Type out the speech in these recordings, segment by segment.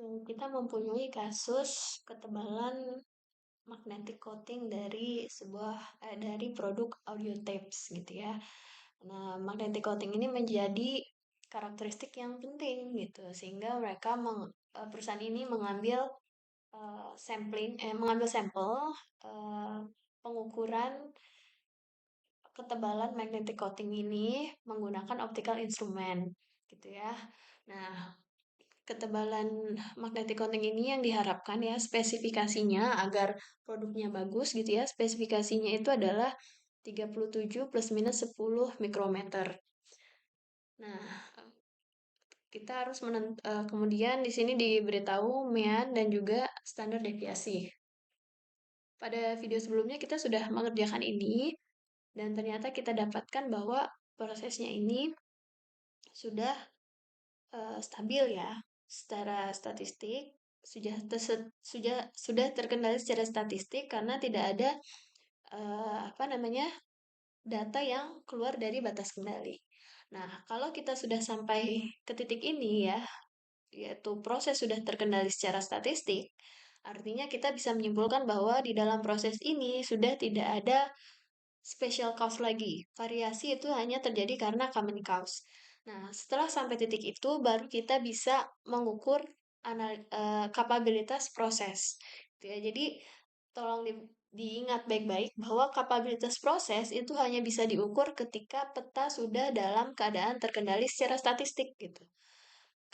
Kita mempunyai kasus ketebalan magnetic coating dari produk audio tapes gitu ya. Nah, magnetic coating ini menjadi karakteristik yang penting gitu sehingga perusahaan ini mengambil sampel eh, pengukuran ketebalan magnetic coating ini menggunakan optical instrument gitu ya. Nah, ketebalan magnetic coating ini yang diharapkan ya spesifikasinya agar produknya bagus gitu ya. Spesifikasinya itu adalah 37 plus minus 10 mikrometer. Nah, kita harus kemudian di sini diberitahu mean dan juga standar deviasi. Pada video sebelumnya kita sudah mengerjakan ini dan ternyata kita dapatkan bahwa prosesnya ini sudah stabil ya secara statistik, sudah terkendali secara statistik karena tidak ada data yang keluar dari batas kendali. Nah, kalau kita sudah sampai ke titik ini ya, yaitu proses sudah terkendali secara statistik, artinya kita bisa menyimpulkan bahwa di dalam proses ini sudah tidak ada special cause lagi. Variasi itu hanya terjadi karena common cause. Nah, setelah sampai titik itu, baru kita bisa mengukur kapabilitas proses. Gitu ya. Jadi, tolong diingat baik-baik bahwa kapabilitas proses itu hanya bisa diukur ketika peta sudah dalam keadaan terkendali secara statistik gitu.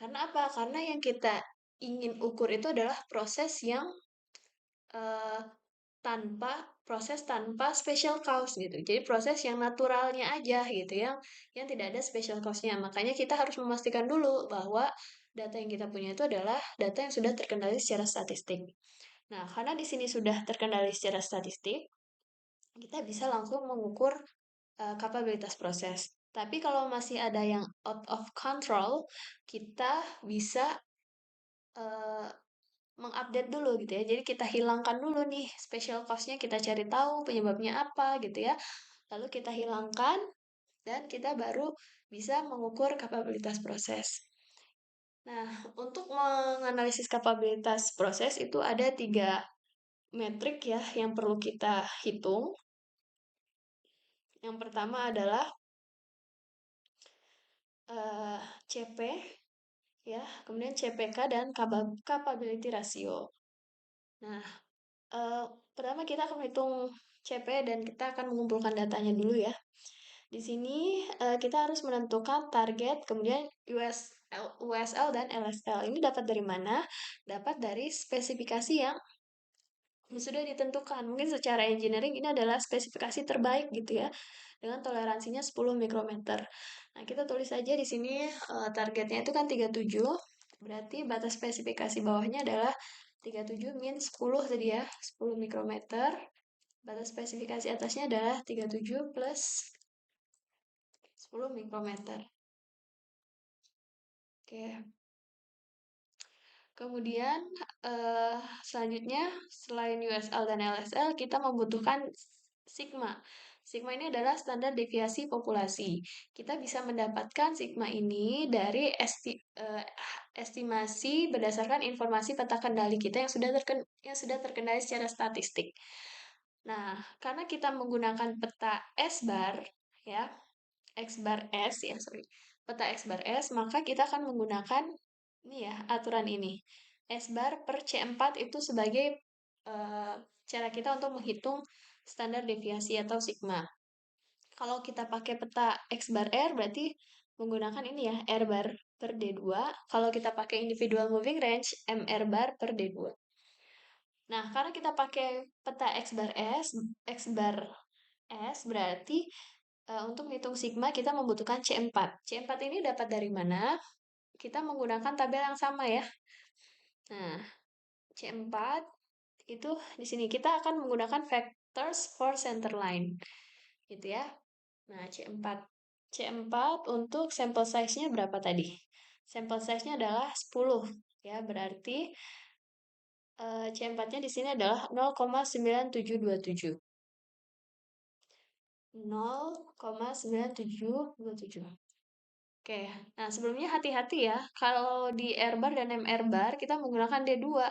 Karena apa? Karena yang kita ingin ukur itu adalah proses yang eh, tanpa special cause gitu. Jadi proses yang naturalnya aja gitu yang tidak ada special cause-nya. Makanya kita harus memastikan dulu bahwa data yang kita punya itu adalah data yang sudah terkendali secara statistik. Nah, karena di sini sudah terkendali secara statistik, kita bisa langsung mengukur kapabilitas proses. Tapi kalau masih ada yang out of control, kita bisa uh, mengupdate dulu gitu ya. Jadi kita hilangkan dulu nih special cost-nya, kita cari tahu penyebabnya apa gitu ya. Lalu kita hilangkan dan kita baru bisa mengukur kapabilitas proses. Nah, untuk menganalisis kapabilitas proses itu ada 3 metrik ya yang perlu kita hitung. Yang pertama adalah CP ya, kemudian CPK dan capability ratio. Nah, eh, pertama kita akan menghitung CP dan kita akan mengumpulkan datanya dulu ya. Di sini kita harus menentukan target, kemudian USL dan LSL. Ini dapat dari mana? Dapat dari spesifikasi yang sudah ditentukan. Mungkin secara engineering ini adalah spesifikasi terbaik gitu ya. Dengan toleransinya 10 mikrometer. Nah, kita tulis saja di sini targetnya itu kan 37. Berarti batas spesifikasi bawahnya adalah 37 min 10 tadi ya, 10 mikrometer. Batas spesifikasi atasnya adalah 37 plus 10 mikrometer. Oke. Kemudian selanjutnya selain USL dan LSL kita membutuhkan sigma. Sigma ini adalah standar deviasi populasi. Kita bisa mendapatkan sigma ini dari estimasi berdasarkan informasi peta kendali kita yang sudah terkendali secara statistik. Nah, karena kita menggunakan peta S bar ya, X bar S ya, sorry. Peta X bar S, maka kita akan menggunakan ini ya, aturan ini. S bar per C4 itu sebagai cara kita untuk menghitung standar deviasi atau sigma. Kalau kita pakai peta X bar R berarti menggunakan ini ya, R bar per D2. Kalau kita pakai individual moving range, MR bar per D2. Nah, karena kita pakai peta X bar S berarti untuk menghitung sigma kita membutuhkan C4. C4 ini dapat dari mana? Kita menggunakan tabel yang sama ya. Nah, C4 itu di sini kita akan menggunakan vectors for center line. Gitu ya. Nah, C4. C4 untuk sample size-nya berapa tadi? Sample size-nya adalah 10 ya, berarti C4-nya di sini adalah 0,9727. 0,9727. Oke, nah sebelumnya hati-hati ya, kalau di R bar dan MR bar kita menggunakan D2.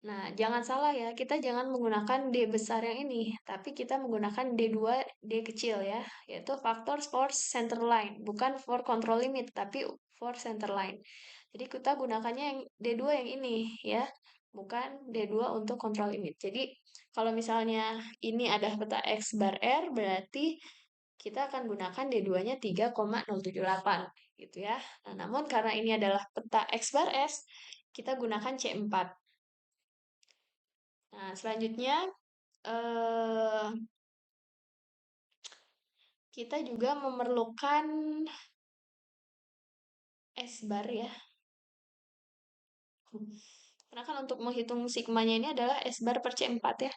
Nah, jangan salah ya, kita jangan menggunakan D besar yang ini, tapi kita menggunakan D2, D kecil ya, yaitu factors for center line, bukan for control limit, tapi for center line. Jadi kita gunakannya yang D2 yang ini ya, bukan D2 untuk control limit. Jadi kalau misalnya ini ada peta X bar R, berarti kita akan gunakan D2-nya 3,078 gitu ya. Nah, namun karena ini adalah peta X bar S, kita gunakan C4. Nah, selanjutnya eh, kita juga memerlukan S bar ya. Karena kan untuk menghitung sigmanya ini adalah S bar per C4 ya.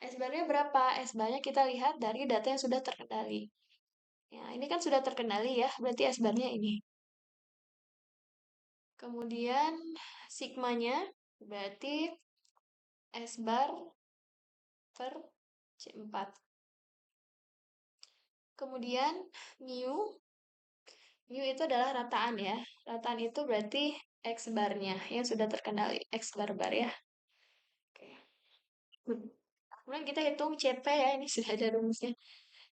S barnya berapa? S barnya kita lihat dari data yang sudah terkendali. Ya, ini kan sudah terkendali ya, berarti S barnya ini. Kemudian sigmanya berarti S bar per C4. Kemudian mu, mu itu adalah rataan ya. Rataan itu berarti X barnya yang sudah terkendali, X bar bar ya. Oke. Kemudian kita hitung CP ya, ini sudah ada rumusnya.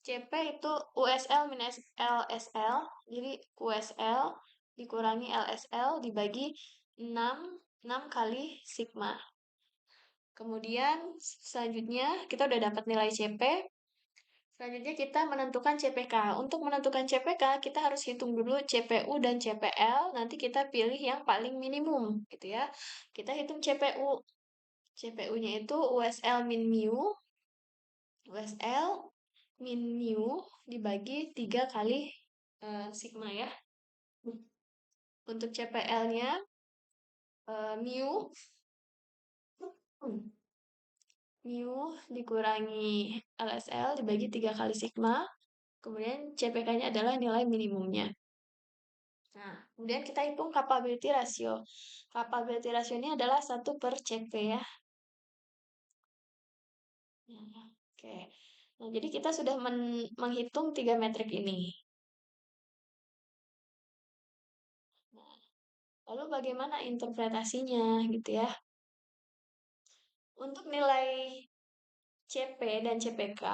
CP itu USL minus LSL, jadi USL dikurangi LSL dibagi 6, 6 kali sigma. Kemudian selanjutnya kita udah dapat nilai CP. Selanjutnya kita menentukan CPK. Untuk menentukan CPK, kita harus hitung dulu CPU dan CPL. Nanti kita pilih yang paling minimum, gitu ya. Kita hitung CPU. CPU-nya itu USL min mu. USL min mu dibagi 3 kali sigma ya. Untuk CPL-nya mu mu dikurangi LSL dibagi 3 kali sigma. Kemudian CPK-nya adalah nilai minimumnya. Nah, kemudian kita hitung capability ratio. Capability ratio ini adalah 1 per CP ya. Nah, oke. Nah, jadi kita sudah menghitung 3 metrik ini. Nah, lalu bagaimana interpretasinya gitu ya? Untuk nilai CP dan CPK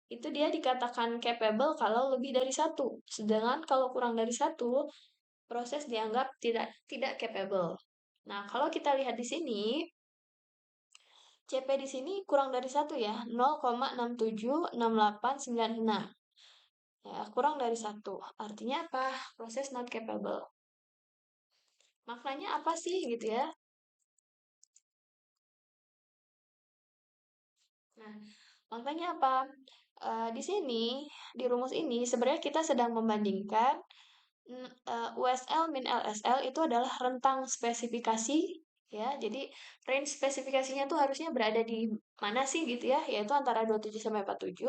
itu dia dikatakan capable kalau lebih dari satu. Sedangkan kalau kurang dari satu, proses dianggap tidak capable. Nah, kalau kita lihat di sini, CP di sini kurang dari satu ya, 0,676896. Ya, kurang dari satu. Artinya apa? Proses not capable. Maknanya apa sih gitu ya? Nah, maknanya apa? Di sini, di rumus ini, sebenarnya kita sedang membandingkan USL min LSL itu adalah rentang spesifikasi ya. Jadi range spesifikasinya tuh harusnya berada di mana sih gitu ya? Yaitu antara 27 sampai 47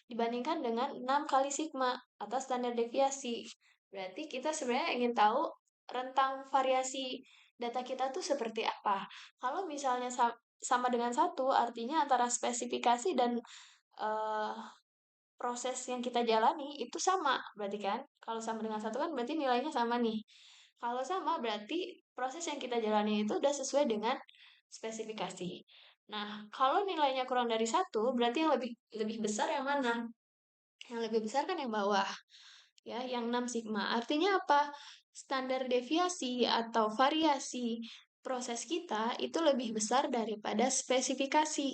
dibandingkan dengan 6 kali sigma atau standar deviasi. Berarti kita sebenarnya ingin tahu rentang variasi data kita tuh seperti apa. Kalau misalnya sama dengan satu, artinya antara spesifikasi dan eh, proses yang kita jalani itu sama, berarti kan? Kalau sama dengan satu kan berarti nilainya sama nih. Kalau sama berarti proses yang kita jalani itu udah sesuai dengan spesifikasi. Nah, kalau nilainya kurang dari satu, berarti yang lebih lebih besar yang mana? Yang lebih besar kan yang bawah, ya, yang 6 sigma. Artinya apa? Standar deviasi atau variasi proses kita itu lebih besar daripada spesifikasi,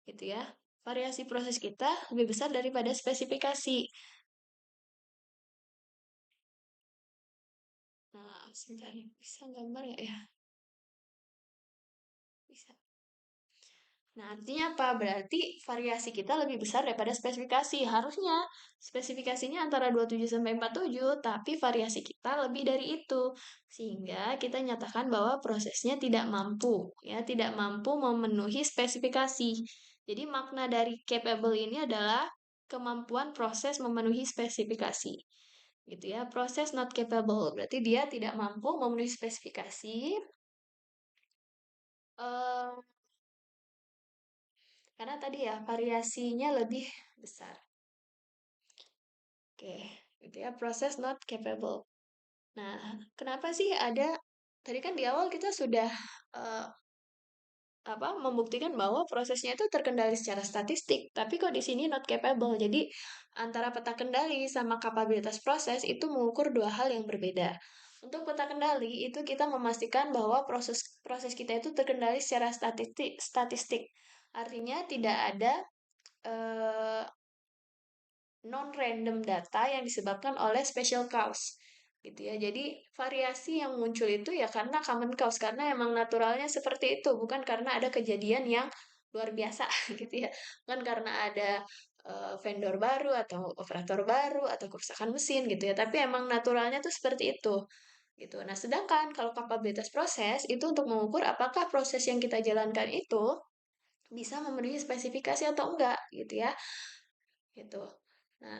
gitu ya. Variasi proses kita lebih besar daripada spesifikasi. Nah, sebentar nih, bisa gambar nggak ya? Bisa. Nah, artinya apa? Berarti variasi kita lebih besar daripada spesifikasi. Harusnya spesifikasinya antara 27 sampai 47, tapi variasi kita lebih dari itu. Sehingga kita nyatakan bahwa prosesnya tidak mampu, ya, tidak mampu memenuhi spesifikasi. Jadi makna dari capable ini adalah kemampuan proses memenuhi spesifikasi. Gitu ya, proses not capable. Berarti dia tidak mampu memenuhi spesifikasi. eh Karena tadi ya variasinya lebih besar. Oke, gitu ya, proses not capable. Nah, kenapa sih ada, tadi kan di awal kita sudah eh, membuktikan bahwa prosesnya itu terkendali secara statistik, tapi kok di sini not capable. Jadi antara peta kendali sama kapabilitas proses itu mengukur dua hal yang berbeda. Untuk peta kendali itu kita memastikan bahwa proses proses kita itu terkendali secara statistik. Artinya tidak ada eh, non-random data yang disebabkan oleh special cause gitu ya. Jadi variasi yang muncul itu ya karena common cause, karena emang naturalnya seperti itu, bukan karena ada kejadian yang luar biasa gitu ya. Bukan karena ada vendor baru atau operator baru atau kerusakan mesin gitu ya, tapi emang naturalnya tuh seperti itu gitu. Nah, sedangkan kalau kapabilitas proses itu untuk mengukur apakah proses yang kita jalankan itu bisa memenuhi spesifikasi atau enggak gitu ya. Gitu. Nah,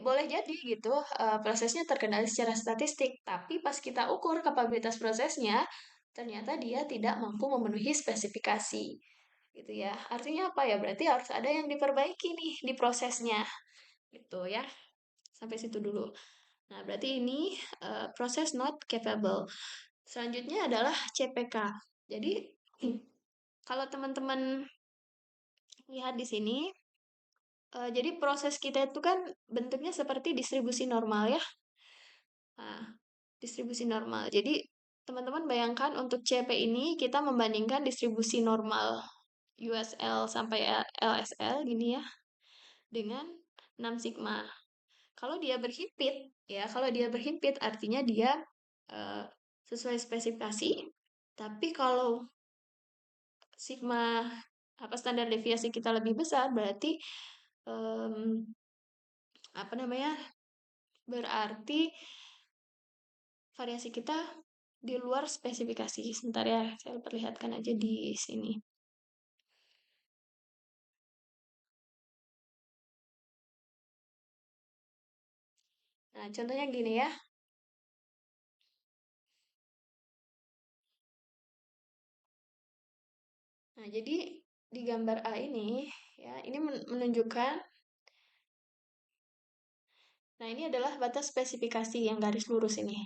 boleh jadi gitu prosesnya terkendali secara statistik, tapi pas kita ukur kapabilitas prosesnya ternyata dia tidak mampu memenuhi spesifikasi gitu ya. Artinya apa ya, berarti harus ada yang diperbaiki nih di prosesnya gitu ya. Sampai situ dulu. Nah, berarti ini proses not capable. Selanjutnya adalah CPK. Jadi kalau teman-teman lihat di sini, jadi proses kita itu kan bentuknya seperti distribusi normal ya. Nah, distribusi normal. Jadi, teman-teman bayangkan untuk CP ini kita membandingkan distribusi normal USL sampai LSL gini ya dengan 6 sigma. Kalau dia berhimpit, ya, kalau dia berhimpit artinya dia eh, sesuai spesifikasi. Tapi kalau sigma standar deviasi kita lebih besar, berarti em, apa namanya? Berarti variasi kita di luar spesifikasi. Sebentar ya, saya perlihatkan aja di sini. Nah, contohnya gini ya. Nah, jadi di gambar A ini, ya, ini menunjukkan, nah ini adalah batas spesifikasi yang garis lurus ini.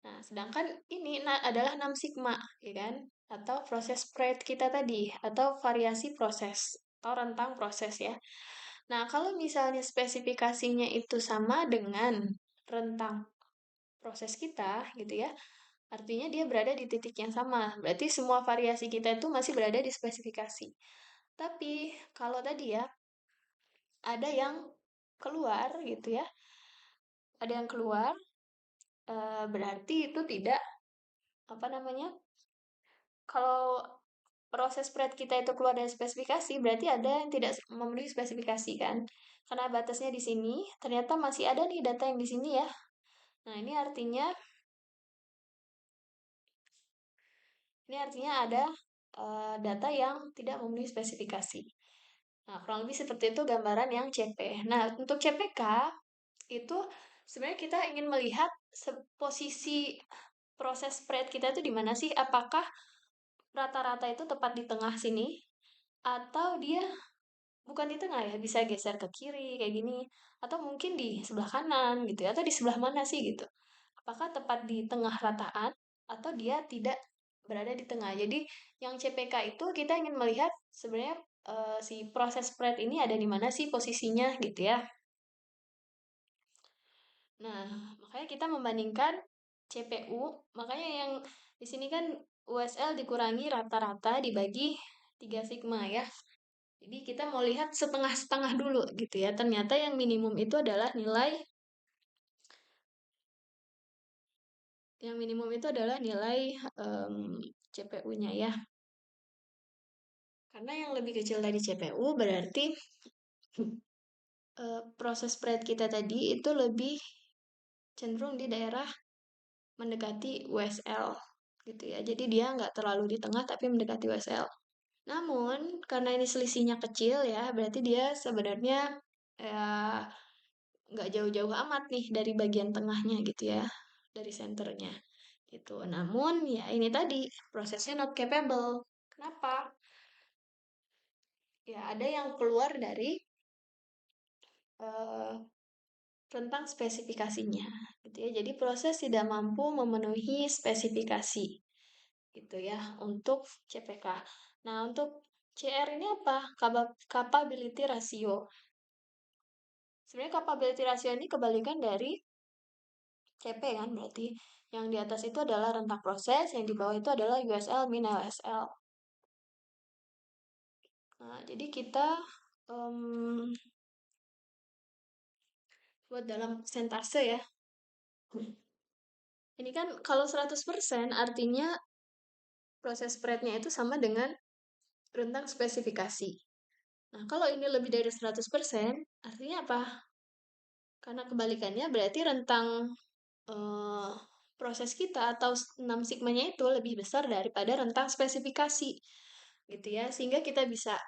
Nah, sedangkan ini adalah 6 sigma, ya kan? Atau proses spread kita tadi, atau variasi proses, atau rentang proses ya. Nah, kalau misalnya spesifikasinya itu sama dengan rentang proses kita, gitu ya, artinya dia berada di titik yang sama. Berarti semua variasi kita itu masih berada di spesifikasi. Tapi kalau tadi ya, ada yang keluar gitu ya, ada yang keluar, berarti itu tidak, apa namanya, kalau proses spread kita itu keluar dari spesifikasi, berarti ada yang tidak memenuhi spesifikasi kan. Karena batasnya di sini, ternyata masih ada nih data yang di sini ya. Nah, ini artinya ada data yang tidak memenuhi spesifikasi. Nah, kurang lebih seperti itu gambaran yang CP. Nah, untuk CPK itu sebenarnya kita ingin melihat posisi proses spread kita itu di mana sih? Apakah rata-rata itu tepat di tengah sini atau dia bukan di tengah ya, bisa geser ke kiri kayak gini atau mungkin di sebelah kanan gitu ya, atau di sebelah mana sih gitu. Apakah tepat di tengah rataan atau dia tidak berada di tengah. Jadi yang CPK itu kita ingin melihat sebenarnya si proses spread ini ada di mana sih posisinya gitu ya. Nah, makanya kita membandingkan CPU, makanya yang di sini kan USL dikurangi rata-rata dibagi 3 sigma ya. Jadi kita mau lihat setengah-setengah dulu gitu ya. Ternyata yang minimum itu adalah nilai CPU-nya ya. Karena yang lebih kecil dari CPU berarti proses spread kita tadi itu lebih cenderung di daerah mendekati USL gitu ya. Jadi dia nggak terlalu di tengah tapi mendekati USL. Namun karena ini selisihnya kecil ya, berarti dia sebenarnya eh, nggak jauh-jauh amat nih dari bagian tengahnya gitu ya, dari senternya gitu. Namun ya ini tadi prosesnya not capable. Kenapa? Ya ada yang keluar dari eh, rentang spesifikasinya gitu ya. Jadi proses tidak mampu memenuhi spesifikasi gitu ya untuk CPK. Nah, untuk CR ini apa? Capability ratio. Sebenarnya capability ratio ini kebalikan dari CP kan, berarti yang di atas itu adalah rentang proses, yang di bawah itu adalah USL min LSL. Nah, jadi kita buat dalam persentase ya. Ini kan kalau 100% artinya proses spreadnya itu sama dengan rentang spesifikasi. Nah, kalau ini lebih dari 100%, artinya apa? Karena kebalikannya berarti rentang eh, proses kita atau 6 sigmanya itu lebih besar daripada rentang spesifikasi. Gitu ya, sehingga kita bisa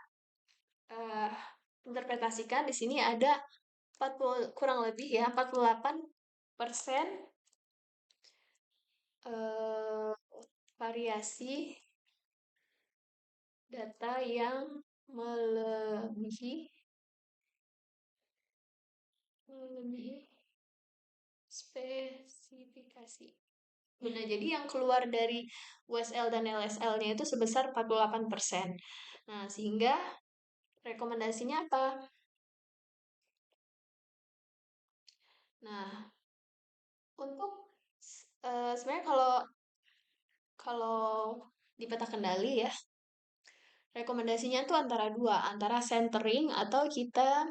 eh, interpretasikan di sini ada 40 kurang lebih ya 48% eh, variasi data yang melebihi melebihi spesifikasi. Nah, jadi yang keluar dari USL dan LSL-nya itu sebesar 48%. Nah, sehingga rekomendasinya apa? Nah, untuk sebenarnya kalau kalau di peta kendali ya, rekomendasinya tuh antara dua, antara centering atau kita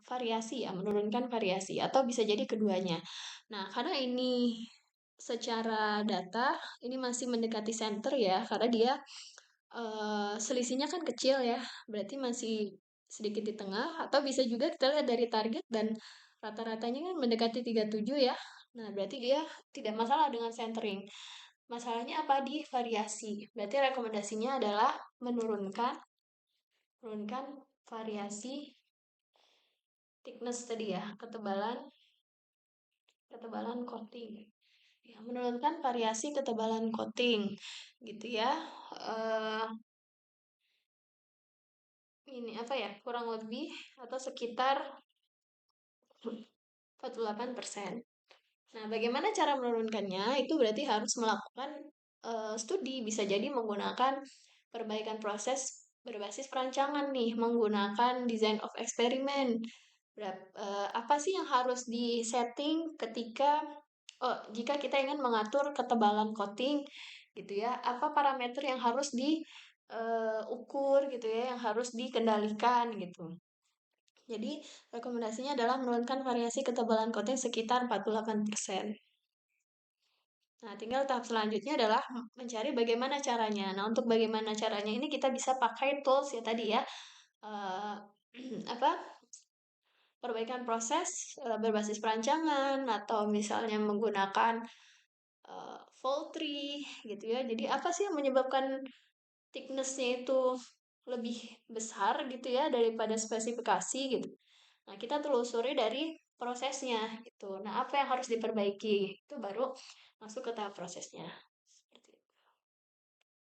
variasi ya, menurunkan variasi atau bisa jadi keduanya. Nah, karena ini secara data ini masih mendekati center ya, karena dia selisihnya kan kecil ya, berarti masih sedikit di tengah atau bisa juga kita lihat dari target dan rata-ratanya kan mendekati 37 ya. Nah, berarti dia tidak masalah dengan centering. Masalahnya apa di variasi. Berarti rekomendasinya adalah menurunkan variasi thickness tadi ya, ketebalan coating. Ya, menurunkan variasi ketebalan coating gitu ya. Ini apa ya? Kurang lebih atau sekitar 48%. Nah, bagaimana cara menurunkannya? Itu berarti harus melakukan studi, bisa jadi menggunakan perbaikan proses berbasis perancangan nih, menggunakan design of experiment. Apa sih yang harus di-setting jika kita ingin mengatur ketebalan coating gitu ya? Apa parameter yang harus diukur gitu ya, yang harus dikendalikan gitu. Jadi, rekomendasinya adalah menurunkan variasi ketebalan coating sekitar 48%. Nah, tinggal tahap selanjutnya adalah mencari bagaimana caranya. Nah, untuk bagaimana caranya ini kita bisa pakai tools ya tadi ya. Eh, apa? Perbaikan proses berbasis perancangan atau misalnya menggunakan fault tree gitu ya. Jadi apa sih yang menyebabkan thickness-nya itu lebih besar gitu ya daripada spesifikasi gitu. Nah, kita telusuri dari prosesnya gitu. Nah, apa yang harus diperbaiki? Itu baru masuk ke tahap prosesnya.